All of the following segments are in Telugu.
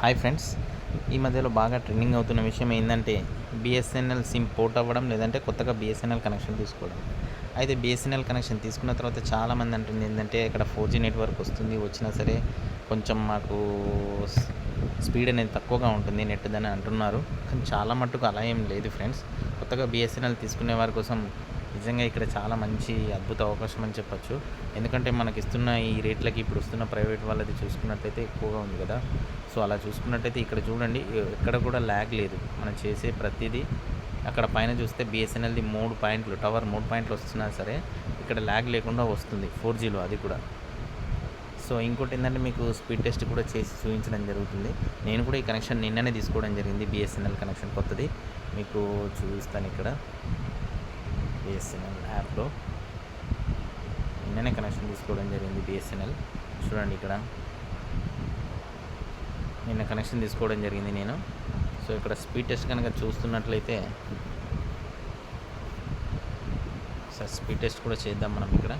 హాయ్ ఫ్రెండ్స్, ఈ మధ్యలో బాగా ట్రెండింగ్ అవుతున్న విషయం ఏంటంటే బిఎస్ఎన్ఎల్ సిమ్ పోర్ట్ అవ్వడం, లేదంటే కొత్తగా బిఎస్ఎన్ఎల్ కనెక్షన్ తీసుకోవడం. అయితే బిఎస్ఎన్ఎల్ కనెక్షన్ తీసుకున్న తర్వాత చాలామంది అంటుంది ఏంటంటే ఇక్కడ 4G నెట్వర్క్ వస్తుంది, వచ్చినా సరే కొంచెం మాకు స్పీడ్ అనేది తక్కువగా ఉంటుంది నెట్ అని అంటున్నారు. కానీ చాలా మట్టుకు అలా ఏం లేదు ఫ్రెండ్స్. కొత్తగా బిఎస్ఎన్ఎల్ తీసుకునే వారి కోసం నిజంగా ఇక్కడ చాలా మంచి అద్భుత అవకాశం అని చెప్పచ్చు. ఎందుకంటే మనకి ఇస్తున్న ఈ రేట్లకి ఇప్పుడు వస్తున్న ప్రైవేట్ వాళ్ళది చూసుకున్నట్లయితే ఎక్కువగా ఉంది కదా. సో అలా చూసుకున్నట్టయితే ఇక్కడ చూడండి, ఎక్కడ కూడా ల్యాగ్ లేదు. మనం చేసే ప్రతిదీ అక్కడ పైన చూస్తే బిఎస్ఎన్ఎల్ది 3 పాయింట్లు, టవర్ 3 పాయింట్లు వస్తున్నా సరే ఇక్కడ ల్యాగ్ లేకుండా వస్తుంది 4Gలో, అది కూడా. సో ఇంకోటి ఏంటంటే మీకు స్పీడ్ టెస్ట్ కూడా చేసి చూపించడం జరుగుతుంది. నేను కూడా ఈ కనెక్షన్ నిన్ననే తీసుకోవడం జరిగింది, బిఎస్ఎన్ఎల్ కనెక్షన్ కొత్తది. మీకు చూపిస్తాను ఇక్కడ బిఎస్ఎన్ఎల్ యాప్లో నిన్ననే కనెక్షన్ తీసుకోవడం జరిగింది బిఎస్ఎన్ఎల్. చూడండి ఇక్కడ నిన్న కనెక్షన్ తీసుకోవడం జరిగింది నేను. సో ఇక్కడ స్పీడ్ టెస్ట్ కనుక చూస్తున్నట్లయితే సార్ స్పీడ్ టెస్ట్ కూడా చేద్దాం మనం. ఇక్కడ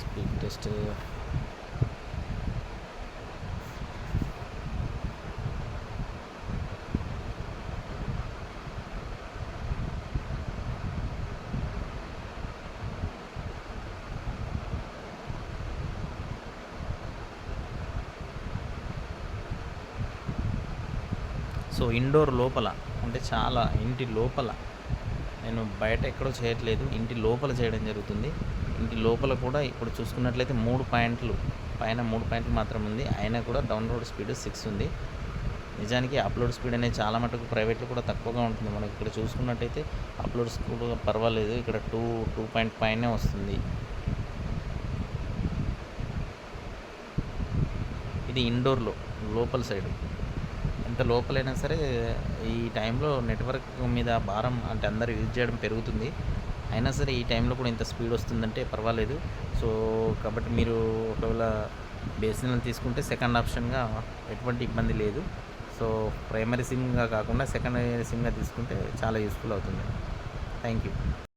స్పీడ్ టెస్ట్ సో ఇండోర్ లోపల అంటే చాలా ఇంటి లోపల, నేను బయట ఎక్కడో చేయట్లేదు, ఇంటి లోపల చేయడం జరుగుతుంది. ఇంటి లోపల కూడా ఇప్పుడు చూసుకున్నట్లయితే 3 పాయింట్లు, పైన 3 పాయింట్లు మాత్రం ఉంది. అయినా కూడా డౌన్లోడ్ స్పీడ్ 6 ఉంది. నిజానికి అప్లోడ్ స్పీడ్ అనేది చాలా మటుకు ప్రైవేట్లో కూడా తక్కువగా ఉంటుంది. మనకి ఇక్కడ చూసుకున్నట్టయితే అప్లోడ్ స్పీడ్ పర్వాలేదు, ఇక్కడ 2 పాయింట్ పైనే వస్తుంది. ఇది ఇండోర్లో లోపల సైడు. ఎంత లోపలైనా సరే ఈ టైంలో నెట్వర్క్ మీద భారం అంటే అందరూ యూజ్ చేయడం పెరుగుతుంది. అయినా సరే ఈ టైంలో కూడా ఇంత స్పీడ్ వస్తుందంటే పర్వాలేదు. సో కాబట్టి మీరు ఒకవేళ బిఎస్ఎన్ఎల్ తీసుకుంటే సెకండ్ ఆప్షన్గా ఎటువంటి ఇబ్బంది లేదు. సో ప్రైమరీ సిమ్గా కాకుండా సెకండరీ సిమ్గా తీసుకుంటే చాలా యూస్ఫుల్ అవుతుంది. Thank you.